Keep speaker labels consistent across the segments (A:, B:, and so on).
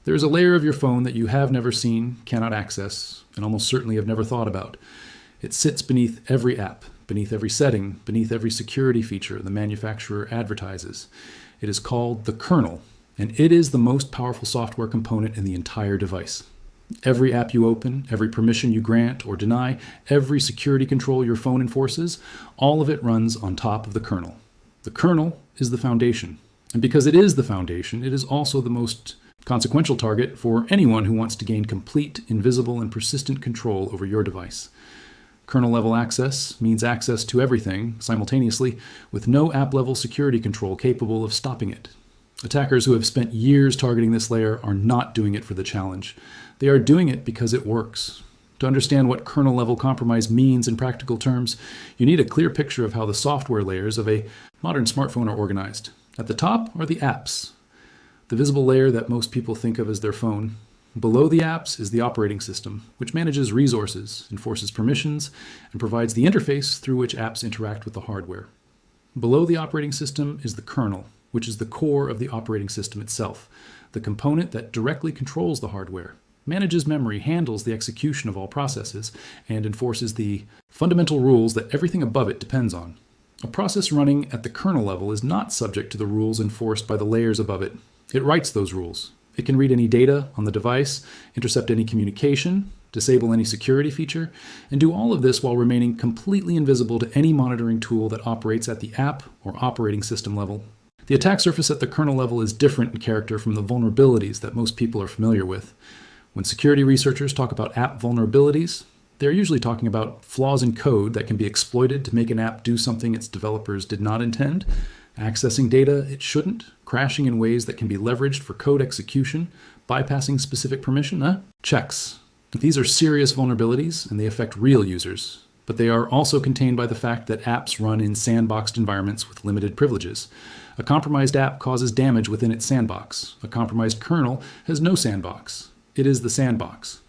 A: There is a layer of your phone that you have never seen, cannot access, and almost certainly have never thought about. It sits beneath every app, beneath every setting, beneath every security feature the manufacturer advertises. It is called the kernel, and it is the most powerful software component in the entire device. Every app you open, every permission you grant or deny, every security control your phone enforces, all of it runs on top of the kernel. The kernel is the foundation. And because it is the foundation, it is also the most consequential target for anyone who wants to gain complete, invisible, and persistent control over your device. Kernel-level access means access to everything simultaneously with no app-level security control capable of stopping it. Attackers who have spent years targeting this layer are not doing it for the challenge. They are doing it because it works. To understand what kernel-level compromise means in practical terms, you need a clear picture of how the software layers of a modern smartphone are organized. At the top are the apps, the visible layer that most people think of as their phone. Below the apps is the operating system, which manages resources, enforces permissions, and provides the interface through which apps interact with the hardware. Below the operating system is the kernel, which is the core of the operating system itself, the component that directly controls the hardware, manages memory, handles the execution of all processes, and enforces the fundamental rules that everything above it depends on. A process running at the kernel level is not subject to the rules enforced by the layers above it. It writes those rules. It can read any data on the device, intercept any communication, disable any security feature, and do all of this while remaining completely invisible to any monitoring tool that operates at the app or operating system level. The attack surface at the kernel level is different in character from the vulnerabilities that most people are familiar with. When security researchers talk about app vulnerabilities, they're usually talking about flaws in code that can be exploited to make an app do something its developers did not intend, accessing data it shouldn't, crashing in ways that can be leveraged for code execution, bypassing specific permission, checks. These are serious vulnerabilities and they affect real users, but they are also contained by the fact that apps run in sandboxed environments with limited privileges. A compromised app causes damage within its sandbox. A compromised kernel has no sandbox. It is the sandbox.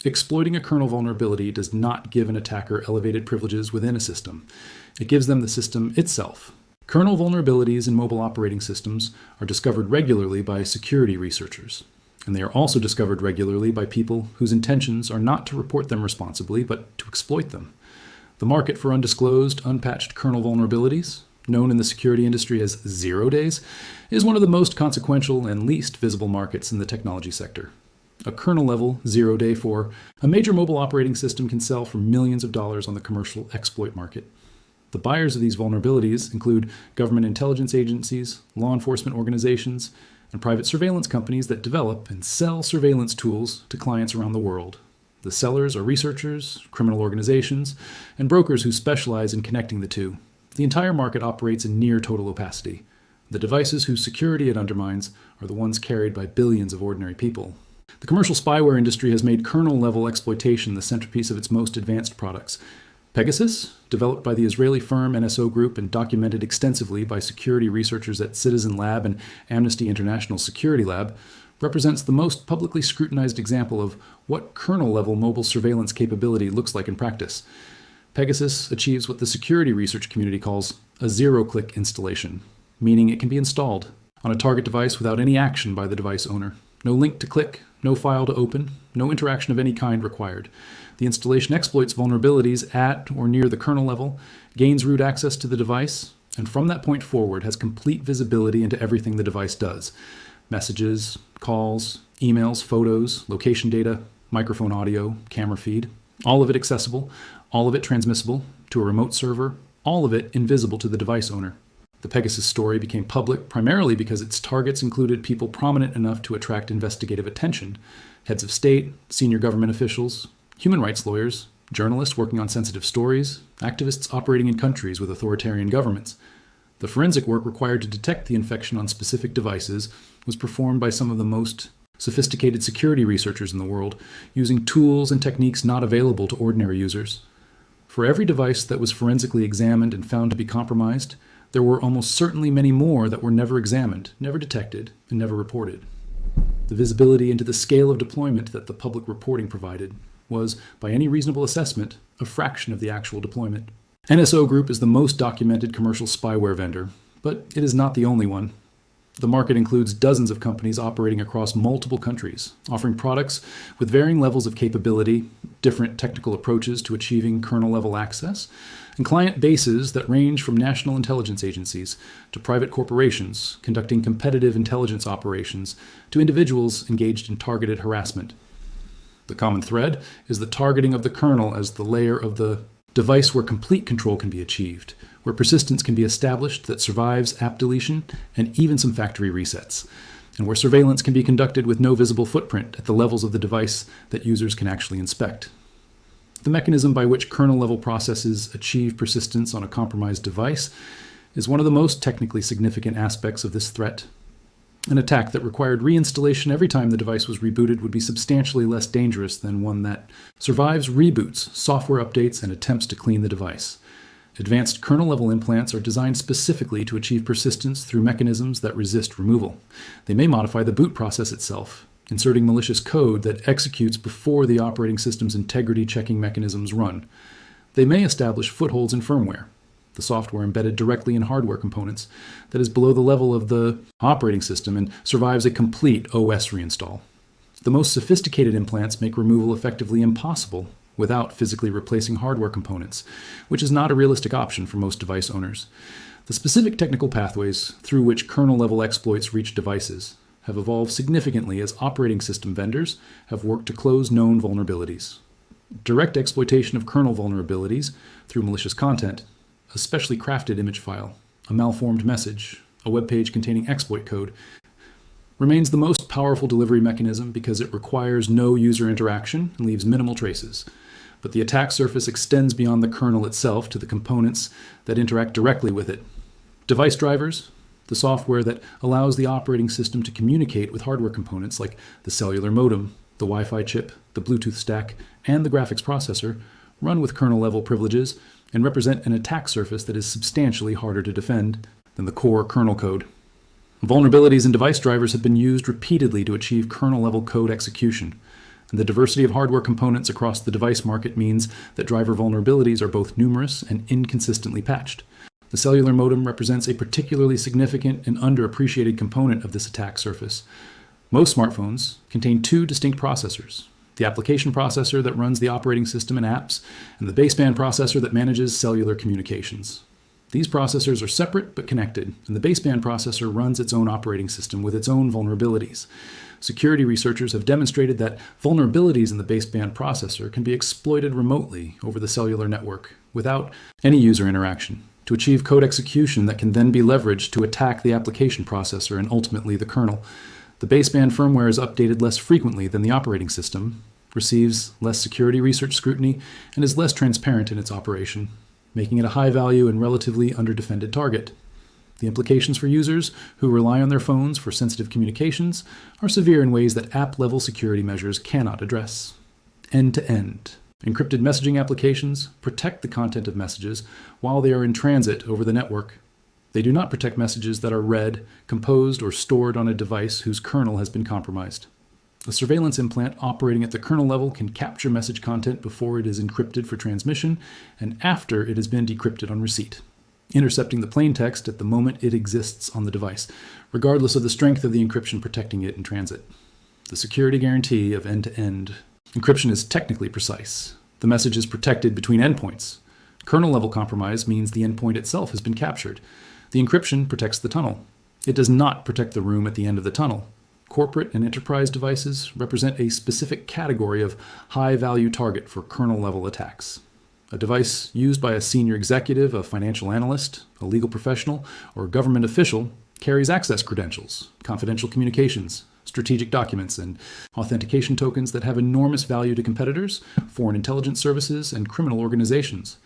A: Exploiting a kernel vulnerability does not give an attacker elevated privileges within a system. It gives them the system itself. Kernel vulnerabilities in mobile operating systems are discovered regularly by security researchers, and they are also discovered regularly by people whose intentions are not to report them responsibly, but to exploit them. The market for undisclosed, unpatched kernel vulnerabilities, known in the security industry as 0 days, is one of the most consequential and least visible markets in the technology sector. A kernel-level 0-day for a major mobile operating system can sell for millions of dollars on the commercial exploit market. The buyers of these vulnerabilities include government intelligence agencies, law enforcement organizations, and private surveillance companies that develop and sell surveillance tools to clients around the world. The sellers are researchers, criminal organizations, and brokers who specialize in connecting the two. The entire market operates in near total opacity. The devices whose security it undermines are the ones carried by billions of ordinary people. The commercial spyware industry has made kernel-level exploitation the centerpiece of its most advanced products. Pegasus, developed by the Israeli firm NSO Group and documented extensively by security researchers at Citizen Lab and Amnesty International Security Lab, represents the most publicly scrutinized example of what kernel-level mobile surveillance capability looks like in practice. Pegasus achieves what the security research community calls a zero-click installation, meaning it can be installed on a target device without any action by the device owner. No link to click, no file to open, no interaction of any kind required. The installation exploits vulnerabilities at or near the kernel level, gains root access to the device, and from that point forward has complete visibility into everything the device does. Messages, calls, emails, photos, location data, microphone audio, camera feed, all of it accessible, all of it transmissible to a remote server, all of it invisible to the device owner. The Pegasus story became public primarily because its targets included people prominent enough to attract investigative attention: heads of state, senior government officials, human rights lawyers, journalists working on sensitive stories, activists operating in countries with authoritarian governments. The forensic work required to detect the infection on specific devices was performed by some of the most sophisticated security researchers in the world, using tools and techniques not available to ordinary users. For every device that was forensically examined and found to be compromised, there were almost certainly many more that were never examined, never detected, and never reported. The visibility into the scale of deployment that the public reporting provided was, by any reasonable assessment, a fraction of the actual deployment. NSO Group is the most documented commercial spyware vendor, but it is not the only one. The market includes dozens of companies operating across multiple countries, offering products with varying levels of capability, different technical approaches to achieving kernel-level access, and client bases that range from national intelligence agencies to private corporations conducting competitive intelligence operations to individuals engaged in targeted harassment. The common thread is the targeting of the kernel as the layer of the device where complete control can be achieved, where persistence can be established that survives app deletion and even some factory resets, and where surveillance can be conducted with no visible footprint at the levels of the device that users can actually inspect. The mechanism by which kernel-level processes achieve persistence on a compromised device is one of the most technically significant aspects of this threat. An attack that required reinstallation every time the device was rebooted would be substantially less dangerous than one that survives reboots, software updates, and attempts to clean the device. Advanced kernel-level implants are designed specifically to achieve persistence through mechanisms that resist removal. They may modify the boot process itself, inserting malicious code that executes before the operating system's integrity checking mechanisms run. They may establish footholds in firmware, the software embedded directly in hardware components, that is below the level of the operating system and survives a complete OS reinstall. The most sophisticated implants make removal effectively impossible without physically replacing hardware components, which is not a realistic option for most device owners. The specific technical pathways through which kernel-level exploits reach devices have evolved significantly as operating system vendors have worked to close known vulnerabilities. Direct exploitation of kernel vulnerabilities through malicious content, a specially crafted image file, a malformed message, a web page containing exploit code, remains the most powerful delivery mechanism because it requires no user interaction and leaves minimal traces. But the attack surface extends beyond the kernel itself to the components that interact directly with it. Device drivers, the software that allows the operating system to communicate with hardware components like the cellular modem, the Wi-Fi chip, the Bluetooth stack, and the graphics processor, run with kernel-level privileges and represent an attack surface that is substantially harder to defend than the core kernel code. Vulnerabilities in device drivers have been used repeatedly to achieve kernel-level code execution, and the diversity of hardware components across the device market means that driver vulnerabilities are both numerous and inconsistently patched. The cellular modem represents a particularly significant and underappreciated component of this attack surface. Most smartphones contain two distinct processors: the application processor that runs the operating system and apps, and the baseband processor that manages cellular communications. These processors are separate but connected, and the baseband processor runs its own operating system with its own vulnerabilities. Security researchers have demonstrated that vulnerabilities in the baseband processor can be exploited remotely over the cellular network without any user interaction to achieve code execution that can then be leveraged to attack the application processor and ultimately the kernel. The baseband firmware is updated less frequently than the operating system, receives less security research scrutiny, and is less transparent in its operation, making it a high-value and relatively under-defended target. The implications for users who rely on their phones for sensitive communications are severe in ways that app-level security measures cannot address. End-to-end. Encrypted messaging applications protect the content of messages while they are in transit over the network. They do not protect messages that are read, composed, or stored on a device whose kernel has been compromised. A surveillance implant operating at the kernel level can capture message content before it is encrypted for transmission and after it has been decrypted on receipt, intercepting the plain text at the moment it exists on the device, regardless of the strength of the encryption protecting it in transit. The security guarantee of end-to-end encryption is technically precise. The message is protected between endpoints. Kernel-level compromise means the endpoint itself has been captured. The encryption protects the tunnel. It does not protect the room at the end of the tunnel. Corporate and enterprise devices represent a specific category of high-value target for kernel-level attacks. A device used by a senior executive, a financial analyst, a legal professional, or a government official carries access credentials, confidential communications, strategic documents, and authentication tokens that have enormous value to competitors, foreign intelligence services, and criminal organizations.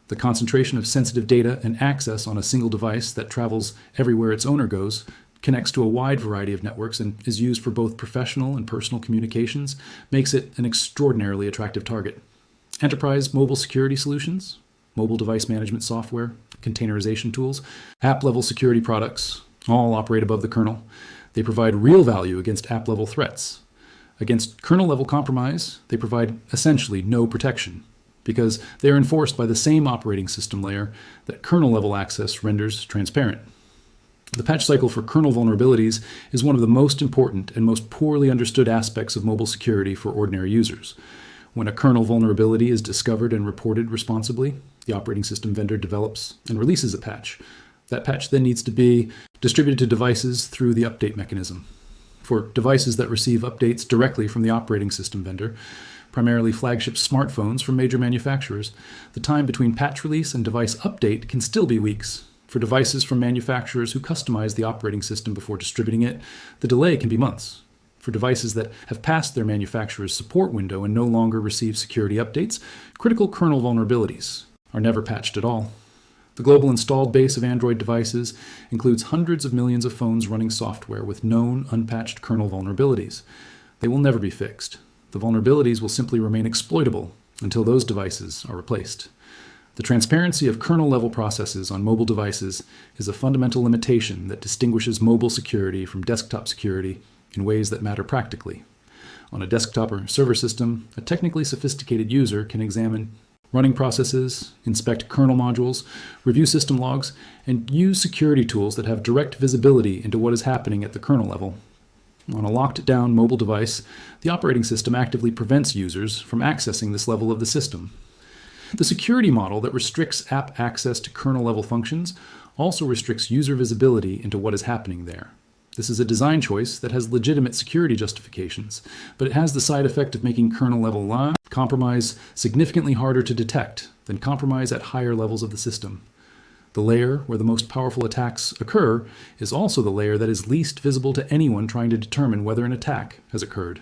A: The concentration of sensitive data and access on a single device that travels everywhere its owner goes, connects to a wide variety of networks, and is used for both professional and personal communications, makes it an extraordinarily attractive target. Enterprise mobile security solutions, mobile device management software, containerization tools, app-level security products, all operate above the kernel. They provide real value against app-level threats. Against kernel-level compromise, they provide essentially no protection, because they are enforced by the same operating system layer that kernel-level access renders transparent. The patch cycle for kernel vulnerabilities is one of the most important and most poorly understood aspects of mobile security for ordinary users. When a kernel vulnerability is discovered and reported responsibly, the operating system vendor develops and releases a patch. That patch then needs to be distributed to devices through the update mechanism. For devices that receive updates directly from the operating system vendor, primarily flagship smartphones from major manufacturers, the time between patch release and device update can still be weeks. For devices from manufacturers who customize the operating system before distributing it, the delay can be months. For devices that have passed their manufacturer's support window and no longer receive security updates, critical kernel vulnerabilities are never patched at all. The global installed base of Android devices includes hundreds of millions of phones running software with known unpatched kernel vulnerabilities. They will never be fixed. The vulnerabilities will simply remain exploitable until those devices are replaced. The transparency of kernel-level processes on mobile devices is a fundamental limitation that distinguishes mobile security from desktop security in ways that matter practically. On a desktop or server system, a technically sophisticated user can examine running processes, inspect kernel modules, review system logs, and use security tools that have direct visibility into what is happening at the kernel level. On a locked-down mobile device, the operating system actively prevents users from accessing this level of the system. The security model that restricts app access to kernel-level functions also restricts user visibility into what is happening there. This is a design choice that has legitimate security justifications, but it has the side effect of making kernel-level compromise significantly harder to detect than compromise at higher levels of the system. The layer where the most powerful attacks occur is also the layer that is least visible to anyone trying to determine whether an attack has occurred.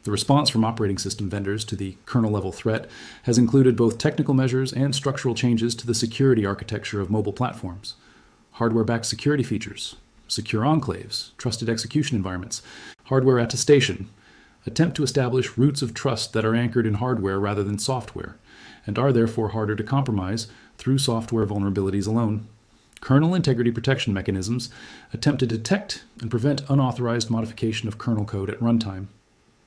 A: The response from operating system vendors to the kernel-level threat has included both technical measures and structural changes to the security architecture of mobile platforms. Hardware-backed security features, secure enclaves, trusted execution environments, hardware attestation, attempt to establish roots of trust that are anchored in hardware rather than software, and are therefore harder to compromise through software vulnerabilities alone. Kernel integrity protection mechanisms attempt to detect and prevent unauthorized modification of kernel code at runtime.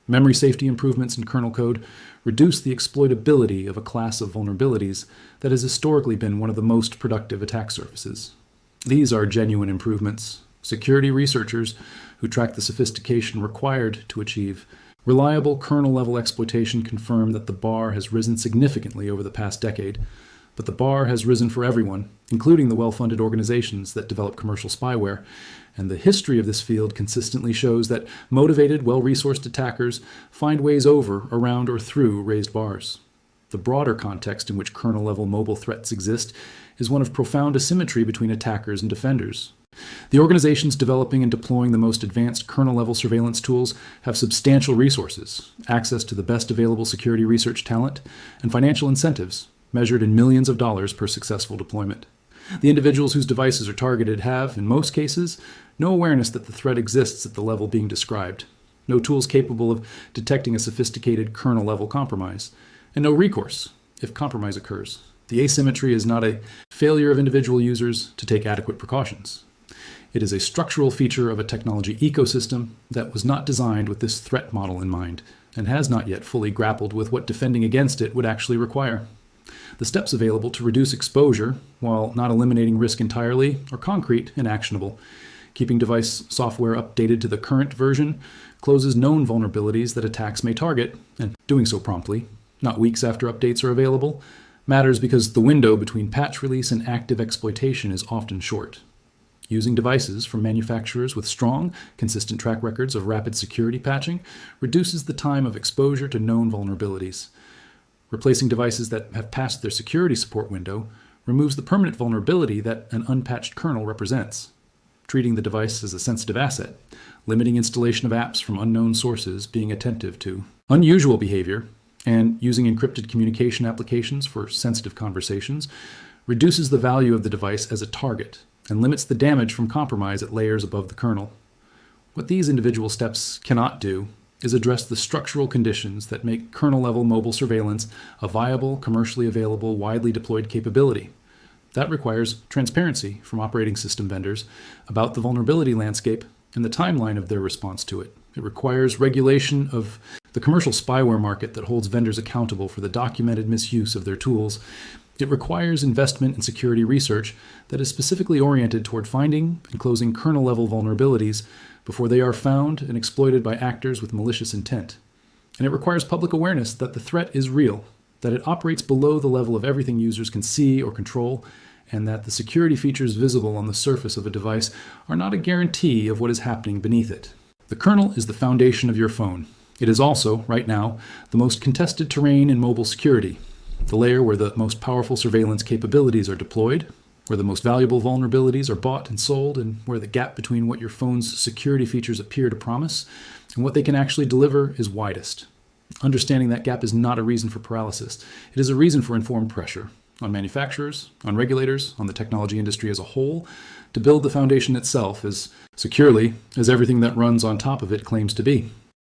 A: Memory safety improvements in kernel code reduce the exploitability of a class of vulnerabilities that has historically been one of the most productive attack surfaces. These are genuine improvements. Security researchers who track the sophistication required to achieve reliable kernel-level exploitation confirm that the bar has risen significantly over the past decade, but the bar has risen for everyone, including the well-funded organizations that develop commercial spyware, and the history of this field consistently shows that motivated, well-resourced attackers find ways over, around, or through raised bars. The broader context in which kernel-level mobile threats exist is one of profound asymmetry between attackers and defenders. The organizations developing and deploying the most advanced kernel-level surveillance tools have substantial resources, access to the best available security research talent, and financial incentives, measured in millions of dollars per successful deployment. The individuals whose devices are targeted have, in most cases, no awareness that the threat exists at the level being described, no tools capable of detecting a sophisticated kernel-level compromise, and no recourse if compromise occurs. The asymmetry is not a failure of individual users to take adequate precautions. It is a structural feature of a technology ecosystem that was not designed with this threat model in mind, and has not yet fully grappled with what defending against it would actually require. The steps available to reduce exposure, while not eliminating risk entirely, are concrete and actionable. Keeping device software updated to the current version closes known vulnerabilities that attacks may target, and doing so promptly, not weeks after updates are available, matters because the window between patch release and active exploitation is often short. Using devices from manufacturers with strong, consistent track records of rapid security patching reduces the time of exposure to known vulnerabilities. Replacing devices that have passed their security support window removes the permanent vulnerability that an unpatched kernel represents, treating the device as a sensitive asset, limiting installation of apps from unknown sources, being attentive to unusual behavior, and using encrypted communication applications for sensitive conversations reduces the value of the device as a target and limits the damage from compromise at layers above the kernel. What these individual steps cannot do is address the structural conditions that make kernel-level mobile surveillance a viable, commercially available, widely deployed capability. That requires transparency from operating system vendors about the vulnerability landscape and the timeline of their response to it. It requires regulation of the commercial spyware market that holds vendors accountable for the documented misuse of their tools, It requires investment in security research that is specifically oriented toward finding and closing kernel-level vulnerabilities before they are found and exploited by actors with malicious intent. And it requires public awareness that the threat is real, that it operates below the level of everything users can see or control, and that the security features visible on the surface of a device are not a guarantee of what is happening beneath it. The kernel is the foundation of your phone. It is also, right now, the most contested terrain in mobile security, the layer where the most powerful surveillance capabilities are deployed, where the most valuable vulnerabilities are bought and sold, and where the gap between what your phone's security features appear to promise and what they can actually deliver is widest. Understanding that gap is not a reason for paralysis. It is a reason for informed pressure on manufacturers, on regulators, on the technology industry as a whole, to build the foundation itself as securely as everything that runs on top of it claims to be.